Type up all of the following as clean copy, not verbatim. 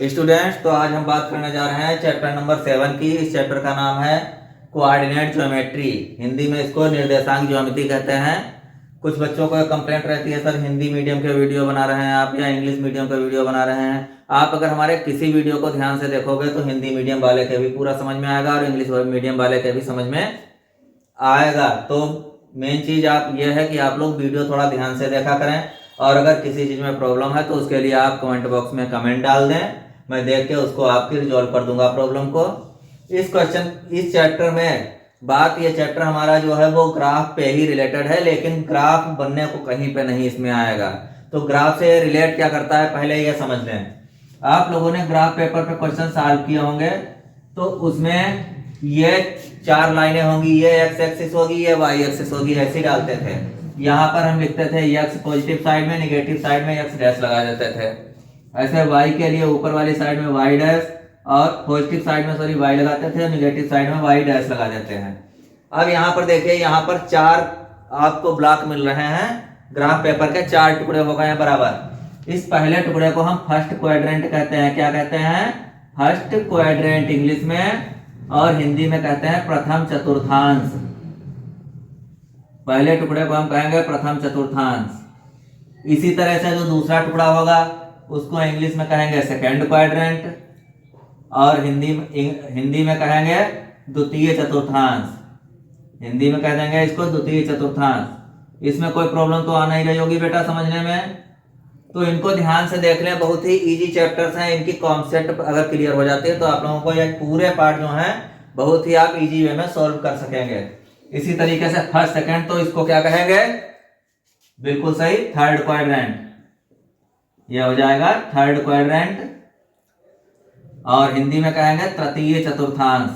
Students, तो आज हम बात करने जा रहे हैं चैप्टर नंबर 7 की। इस चैप्टर का नाम है कोऑर्डिनेट ज्योमेट्री। हिंदी में इसको निर्देशांक ज्योमेट्री कहते हैं। कुछ बच्चों को कंप्लेंट रहती है, सर हिंदी मीडियम के वीडियो बना रहे हैं आप या इंग्लिश मीडियम का वीडियो बना रहे हैं। आप अगर हमारे किसी वीडियो को ध्यान से देखोगे तो हिंदी मीडियम वाले के भी पूरा समझ में आएगा और इंग्लिश मीडियम वाले के भी समझ में आएगा। तो मेन चीज आप ये है कि आप लोग वीडियो थोड़ा ध्यान से देखा करें, और अगर किसी चीज में प्रॉब्लम है तो उसके लिए आप कमेंट बॉक्स में कमेंट डाल दें, मैं देख के उसको आपकी रिजॉल्व कर दूंगा प्रॉब्लम को। इस चैप्टर में बात, ये चैप्टर हमारा जो है वो ग्राफ पे ही रिलेटेड है, लेकिन ग्राफ बनने को कहीं पे नहीं इसमें आएगा। तो ग्राफ से रिलेट क्या करता है पहले ये समझ लें। आप लोगों ने ग्राफ पेपर पे क्वेश्चन सॉल्व किए होंगे, तो उसमें ये 4 लाइनें होंगी, ये एक्स एक्सिस होगी, ये वाई एक्सिस होगी, ऐसे डालते थे। यहाँ पर हम लिखते थे एक्स पॉजिटिव साइड में, निगेटिव साइड में एक्स डैश लगा देते थे। ऐसे वाई के लिए ऊपर वाली साइड में वाई डैश और पॉजिटिव साइड में वाई लगाते थे, निगेटिव साइड में वाई डैश लगा देते हैं। अब यहाँ पर देखिए, यहाँ पर 4 आपको ब्लॉक मिल रहे हैं। ग्राफ पेपर के 4 टुकड़े हो गए हैं बराबर। इस पहले टुकड़े को हम फर्स्ट क्वाड्रेंट कहते हैं। क्या कहते हैं? फर्स्ट क्वाड्रेंट इंग्लिश में, और हिंदी में कहते हैं प्रथम चतुर्थांश। पहले टुकड़े को हम कहेंगे प्रथम चतुर्थांश। इसी तरह से जो दूसरा टुकड़ा होगा उसको इंग्लिश में कहेंगे सेकंड क्वाड्रेंट, और हिंदी में कहेंगे द्वितीय चतुर्थांश। हिंदी में कह देंगे इसको द्वितीय चतुर्थांश। इसमें कोई प्रॉब्लम तो आना ही रही होगी बेटा समझने में, तो इनको ध्यान से देख लें। बहुत ही इजी चैप्टर्स हैं, इनकी कॉन्सेप्ट अगर क्लियर हो जाती है तो आप लोगों को ये पूरे पार्ट जो हैं बहुत ही आप इजी वे में सॉल्व कर सकेंगे। इसी तरीके से फर्स्ट सेकंड, तो इसको क्या कहेंगे? बिल्कुल सही, थर्ड क्वाड्रेंट। ये हो जाएगा थर्ड क्वाड्रेंट, और हिंदी में कहेंगे तृतीय चतुर्थांश।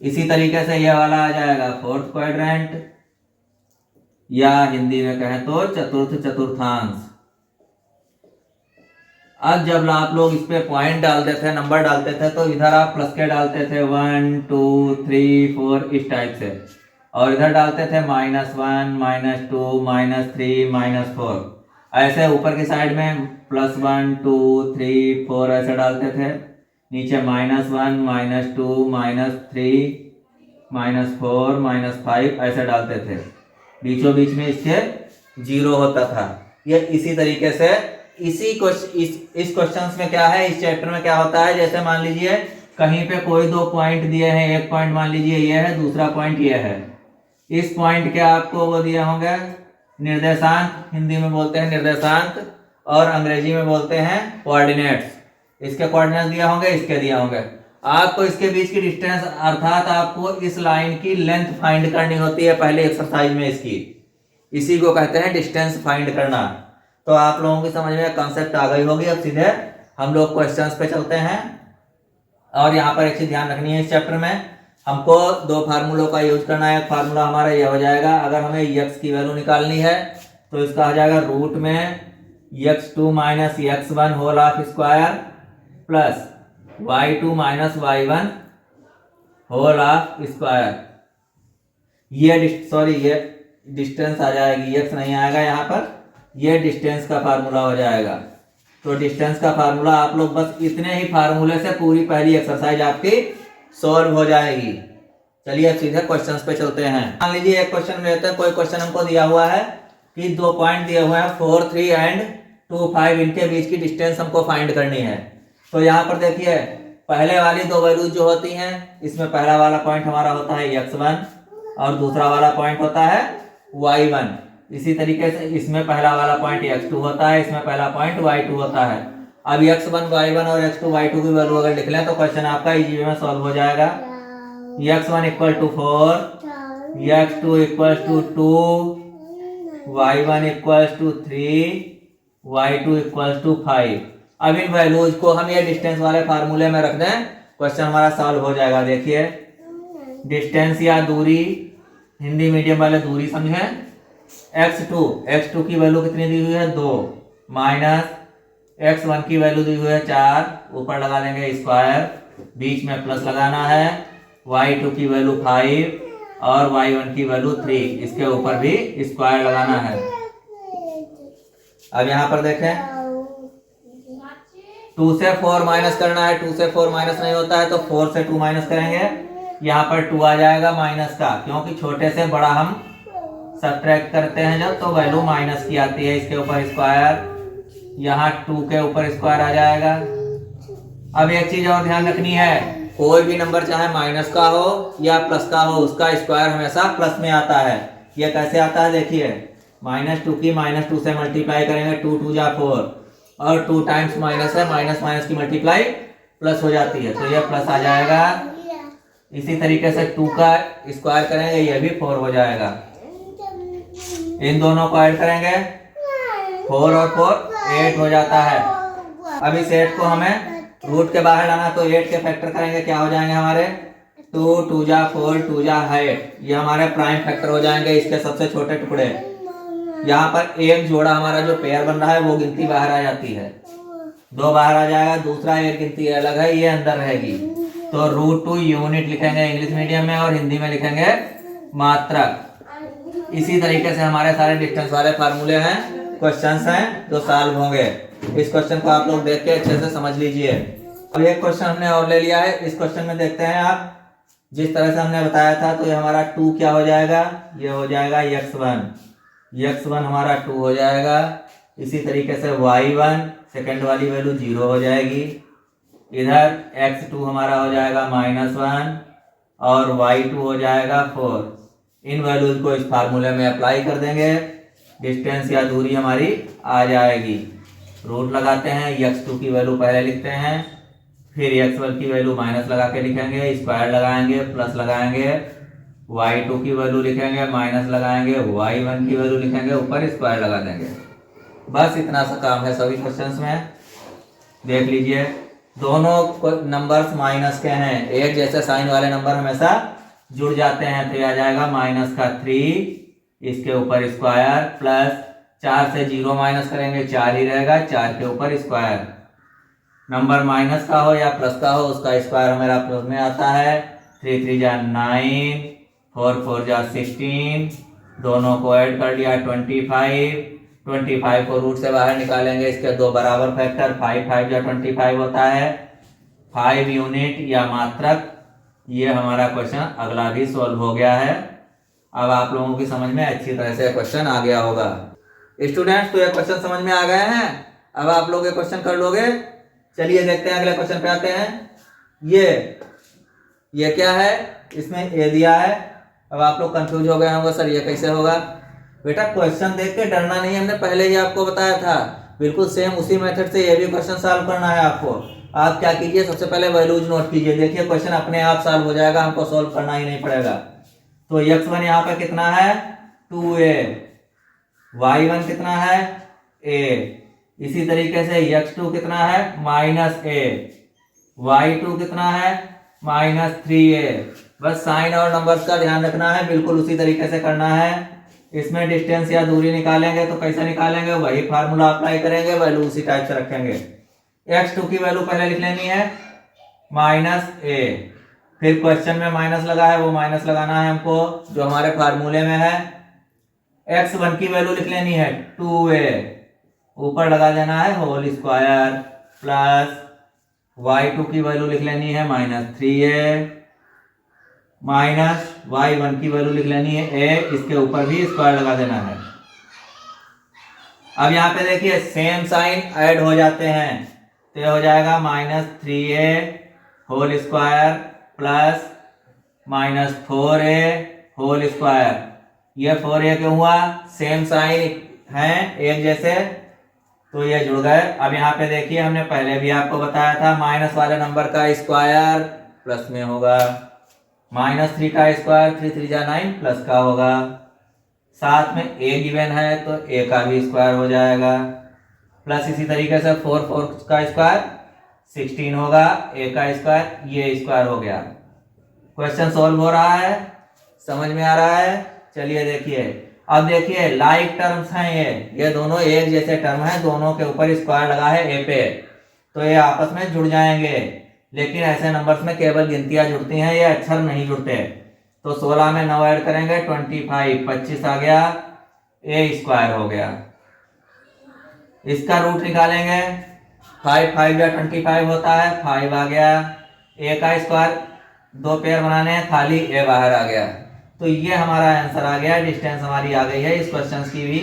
इसी तरीके से यह वाला आ जाएगा फोर्थ क्वाड्रेंट, या हिंदी में कहें तो चतुर्थ चतुर्थांश। अब जब आप लोग इस पे पॉइंट डालते थे, नंबर डालते थे, तो इधर आप प्लस के डालते थे 1 2 3 4 इस टाइप से, और इधर डालते थे -1 -2 -3 -4। ऐसे ऊपर की साइड में +1 2 3 4 ऐसे डालते थे, नीचे -1 -2 -3 -4 -5 ऐसे डालते थे। बीचों बीच में इसके 0 होता था। ये इसी तरीके से इस क्वेश्चंस में क्या है, इस चैप्टर में क्या होता है, जैसे मान लीजिए कहीं पे कोई 2 पॉइंट दिए हैं, एक पॉइंट मान लीजिए ये है, दूसरा पॉइंट ये है। इस पॉइंट के आपको वो दिए होंगे निर्देशांक, हिंदी में बोलते हैं निर्देशांक और अंग्रेजी में बोलते हैं कोऑर्डिनेट्स। इसके कोऑर्डिनेट्स दिए होंगे, इसके दिए होंगे। आपको इसके बीच की डिस्टेंस, अर्थात आपको इस लाइन की लेंथ फाइंड करनी होती है पहले एक्सरसाइज में इसकी। इसी को कहते हैं डिस्टेंस फाइंड करना। तो आप लोगों की समझ में कॉन्सेप्ट आ गई होगी। अब सीधे हम लोग क्वेश्चंस पे चलते हैं। और यहाँ पर एक चीज ध्यान रखनी है, इस चैप्टर में हमको 2 फार्मूलों का यूज करना है। एक फार्मूला हमारा यह हो जाएगा, अगर हमें x की वैल्यू निकालनी है तो इसका आ जाएगा रूट में x2 - x1 whole of square plus y2 - y1 whole of square. ये डिस्टेंस आ जाएगी, x नहीं आएगा यहाँ पर, ये डिस्टेंस का फार्मूला हो जाएगा। तो डिस्टेंस का फार्मूला आप लोग बस इतने ही फार्मूले से पूरी पहली एक्सरसाइज आपकी सॉल्व हो जाएगी। चलिए सीधे क्वेश्चंस पे चलते हैं। मान लीजिए एक क्वेश्चन लेते हैं, कोई क्वेश्चन हमको दिया हुआ है कि 2 पॉइंट दिए हुए हैं 4 3 एंड 2 5, इनके बीच की डिस्टेंस हमको फाइंड करनी है। तो यहाँ पर देखिए पहले वाली 2 वैल्यूज जो होती हैं, इसमें पहला वाला पॉइंट हमारा होता है x1 और दूसरा वाला पॉइंट होता है y1। इसी तरीके से इसमें पहला वाला पॉइंट x2 होता है, इसमें पहला पॉइंट y2 होता है। अब x1 y1 और x2 y2 की वैल्यू अगर लिख लें तो क्वेश्चन आपका इजी वे में सॉल्व हो जाएगा। x1 = 4, x2 = 2, y1 = 3, y2 = 5। अब इन वैल्यूज को हम ये डिस्टेंस वाले फार्मूले में रख दें, क्वेश्चन हमारा सॉल्व हो जाएगा। देखिए डिस्टेंस या दूरी, हिंदी मीडियम वाले दूरी समझें। x2 की वैल्यू कितनी दी हुई है 2, माइनस x1 की वैल्यू दी हुई है 4, ऊपर लगा देंगे स्क्वायर, बीच में प्लस लगाना है, y2 की वैल्यू 5 और y1 की वैल्यू 3, इसके ऊपर भी स्क्वायर लगाना है। अब यहाँ पर देखें 2 से 4 माइनस करना है, 2 से 4 माइनस नहीं होता है तो 4 से 2 माइनस करेंगे, यहाँ पर 2 आ जाएगा माइनस का, क्योंकि छोटे से बड़ा हम सब्ट्रैक्ट करते हैं जब तो वैल्यू माइनस की आती है। इसके ऊपर स्क्वायर, यहाँ 2 के ऊपर स्क्वायर आ जाएगा। अब एक चीज और ध्यान रखनी है, कोई भी नंबर चाहे माइनस का हो या प्लस का हो, उसका स्क्वायर हमेशा प्लस में आता है। ये कैसे आता है देखिए, -2 की -2 से मल्टीप्लाई करेंगे, 2 2 जा 4, और 2 टाइम्स माइनस है, माइनस माइनस की मल्टीप्लाई प्लस हो जाती है, तो ये प्लस आ जाएगा। इसी तरीके से 2 का स्क्वायर करेंगे, ये भी 4 हो जाएगा। इन दोनों को ऐड करेंगे, 4 और 4 8 हो जाता है। अब इस 8 को हमें रूट के बाहर लाना, तो 8 के फैक्टर करेंगे, क्या हो जाएंगे हमारे 2 2 जा 4 2 जा 8, ये हमारे प्राइम फैक्टर हो जाएंगे, इसके सबसे छोटे टुकड़े। यहाँ पर एक जोड़ा हमारा जो पेयर बन रहा है वो गिनती बाहर आ जाती है, 2 बाहर आ जाएगा, दूसरा एक गिनती अलग है, ये अंदर रहेगी। तो √2 यूनिट लिखेंगे इंग्लिश मीडियम में, और हिंदी में लिखेंगे मात्रक। इसी तरीके से हमारे सारे डिस्टेंस वाले फार्मूले हैं, क्वेश्चंस हैं जो सॉल्व होंगे। इस क्वेश्चन को आप लोग देख के अच्छे से समझ लीजिए। अब एक क्वेश्चन हमने और ले लिया है, इस क्वेश्चन में देखते हैं आप, जिस तरह से हमने बताया था, तो ये हमारा 2 क्या हो जाएगा, ये हो जाएगा x1 हमारा 2 हो जाएगा। इसी तरीके से y1 सेकेंड वाली वैल्यू 0 हो जाएगी, इधर x2 हमारा हो जाएगा -1 और y2 हो जाएगा 4। इन वैल्यूज को इस फार्मूले में अप्लाई कर देंगे, डिस्टेंस या दूरी हमारी आ जाएगी। रूट लगाते हैं, x2 की वैल्यू पहले लिखते हैं, फिर x1 की वैल्यू माइनस लगा के लिखेंगे, स्क्वायर लगाएंगे, प्लस लगाएंगे, y2 की वैल्यू लिखेंगे, माइनस लगाएंगे, y1 की वैल्यू लिखेंगे, ऊपर स्क्वायर लगा देंगे। बस इतना सा काम है सभी क्वेश्चंस में। देख लीजिए, दोनों नंबर्स माइनस के हैं, एक जैसे साइन वाले नंबर हमेशा जुड़ जाते हैं, तो ये आ जाएगा -3, इसके ऊपर स्क्वायर, प्लस 4 से 0 माइनस करेंगे, 4 ही रहेगा, 4 के ऊपर स्क्वायर। नंबर माइनस का हो या प्लस का हो, उसका स्क्वायर हमारा प्लस में आता है। 3 3 जा 9, 4 4 जा 16, दोनों को ऐड कर लिया 25 को रूट से बाहर निकालेंगे, इसके दो बराबर फैक्टर, 5 5 जा 25 होता है, 5 यूनिट या मात्रक। ये हमारा क्वेश्चन अगला भी सॉल्व हो गया है। अब आप लोगों की समझ में अच्छी तरह से क्वेश्चन आ गया होगा। स्टूडेंट्स, तो ये क्वेश्चन समझ में आ गए हैं, अब आप लोग ये क्वेश्चन कर लोगे। चलिए देखते हैं, अगले क्वेश्चन पे आते हैं। ये क्या है, इसमें ए दिया है। अब आप लोग कंफ्यूज हो गए होंगे, सर ये कैसे होगा। बेटा क्वेश्चन देख के डरना नहीं, हमने पहले ही आपको बताया था, बिल्कुल सेम उसी मेथड से ये भी क्वेश्चन सॉल्व करना है आपको। आप क्या कीजिए, सबसे पहले वैल्यूज नोट कीजिए, देखिए क्वेश्चन अपने आप सॉल्व हो जाएगा, हमको सॉल्व करना ही नहीं पड़ेगा। तो x1 यहाँ पे कितना है 2a, y1 कितना है a, इसी तरीके से x2 कितना है -a, y2 कितना है -3a। बस साइन और नंबर्स का ध्यान रखना है, बिल्कुल उसी तरीके से करना है। इसमें डिस्टेंस या दूरी निकालेंगे तो कैसे निकालेंगे, वही फार्मूला अप्लाई करेंगे, वैल्यू उसी टाइप से रखेंगे। x2 की वैल्यू पहले लिख लेनी है -a, फिर क्वेश्चन में माइनस लगा है, वो माइनस लगाना है हमको जो हमारे फार्मूले में है। x1 की वैल्यू लिख लेनी है 2a, ऊपर लगा देना है होल स्क्वायर, प्लस y2 की वैल्यू लिख लेनी है -3a, माइनस y1 की वैल्यू लिख लेनी है a, इसके ऊपर भी स्क्वायर लगा देना है। अब यहाँ पे देखिए सेम साइन ऐड हो जाते हैं, तो ये हो जाएगा -3a whole square plus -4a whole square. ये 4a क्यों हुआ, सेम साइन है एक जैसे, तो ये जुड़ गए। अब यहाँ पे देखिए हमने पहले भी आपको बताया था, माइनस वाले नंबर का स्क्वायर प्लस में होगा, -3 का स्क्वायर 3 3 जा 9 प्लस का होगा, साथ में a गिवन है तो a का भी स्क्वायर हो जाएगा, प्लस इसी तरीके से 4 4 का स्क्वायर 16 होगा, a का स्क्वायर, ये स्क्वायर हो गया। क्वेश्चन सॉल्व हो रहा है, समझ में आ रहा है। चलिए देखिए, अब देखिए लाइक टर्म्स हैं, ये दोनों एक जैसे टर्म हैं, दोनों के ऊपर स्क्वायर लगा है a पे, तो ये आपस में जुड़ जाएंगे। लेकिन ऐसे नंबर्स में केवल गिनतियां जुड़ती हैं, ये अक्षर नहीं जुड़ते। तो 16 में 9 ऐड करेंगे 25, 25 आ गया, a स्क्वायर हो गया। इसका रूट निकालेंगे 5 या 25 होता है, 5 आ गया। ए का स्क्वायर 2 पेयर बनाने हैं, खाली ए बाहर आ गया। तो ये हमारा आंसर आ गया, डिस्टेंस हमारी आ गई है। इस क्वेश्चन की भी,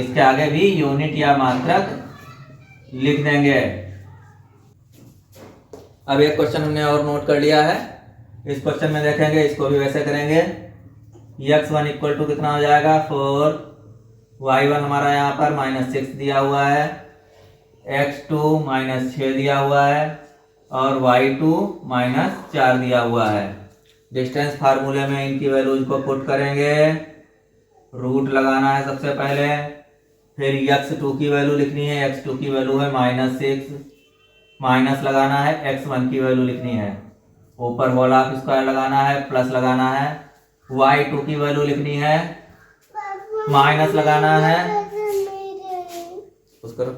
इसके आगे भी यूनिट या मात्रक लिख देंगे। अब एक क्वेश्चन हमने और नोट कर लिया है, इस क्वेश्चन में देखेंगे, इसको भी वैसे करेंगे। x1 इक्वल टू कितना हो जाएगा 4, y1 हमारा यहाँ पर -6 दिया हुआ है, x2 -6 दिया हुआ है और y2 -4 दिया हुआ है। डिस्टेंस फार्मूले में इनकी वैल्यूज को पुट करेंगे, रूट लगाना है सबसे पहले, फिर x2 की वैल्यू लिखनी है, x2 की वैल्यू है -6, माइनस लगाना है, x1 की वैल्यू लिखनी है, ऊपर होल हाफ स्क्वायर लगाना है, प्लस लगाना है, y2 की वैल्यू लिखनी है, माइनस लगाना है, कुछ करो।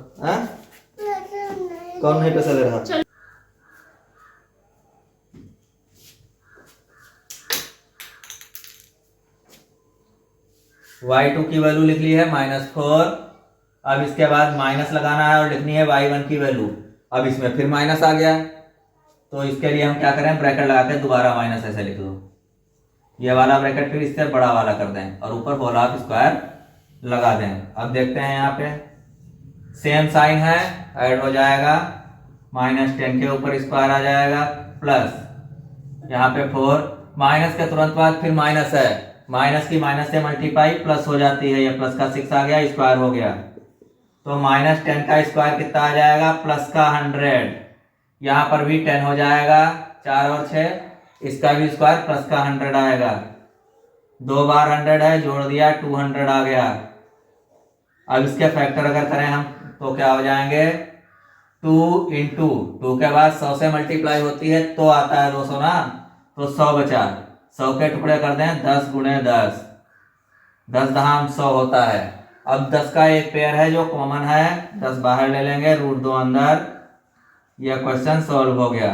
कौन नहीं पैसा दे रहा? y2 की वैल्यू लिख ली है -4। अब इसके बाद माइनस लगाना है और लिखनी है y1 की वैल्यू। अब इसमें फिर माइनस आ गया, तो इसके लिए हम क्या करें, ब्रैकेट लगा के दोबारा माइनस ऐसे लिख दो, ये वाला ब्रैकेट फिर इससे बड़ा वाला कर दें और ऊपर होल हाफ स्क्वायर लगा दें। अब देखते हैं यहाँ पे सेम साइन है, ऐड हो जाएगा, -10 के ऊपर स्क्वायर आ जाएगा, प्लस यहाँ पे 4, माइनस के तुरंत बाद फिर माइनस है, माइनस की माइनस से मल्टीप्लाई प्लस हो जाती है, ये प्लस का 6 आ गया, स्क्वायर हो गया, तो -10 का स्क्वायर कितना आ जाएगा, प्लस का 100। यहाँ पर भी 10 हो जाएगा, 4 और 6, इसका भी स्क्वायर प्लस का 100 आएगा, 2 बार 100 है, जोड़ दिया 200 आ गया। अब इसके फैक्टर अगर करें हम तो क्या हो जाएंगे, 2 × 2 के बाद 100 से मल्टीप्लाई होती है तो आता है 200 ना, तो 100 बचा, 100 के टुकड़े कर दें 10 × 10, 10 दहाम 100 होता है। अब 10 का एक पेयर है जो कॉमन है, 10 बाहर ले लेंगे, √2 अंदर, यह क्वेश्चन सॉल्व हो गया।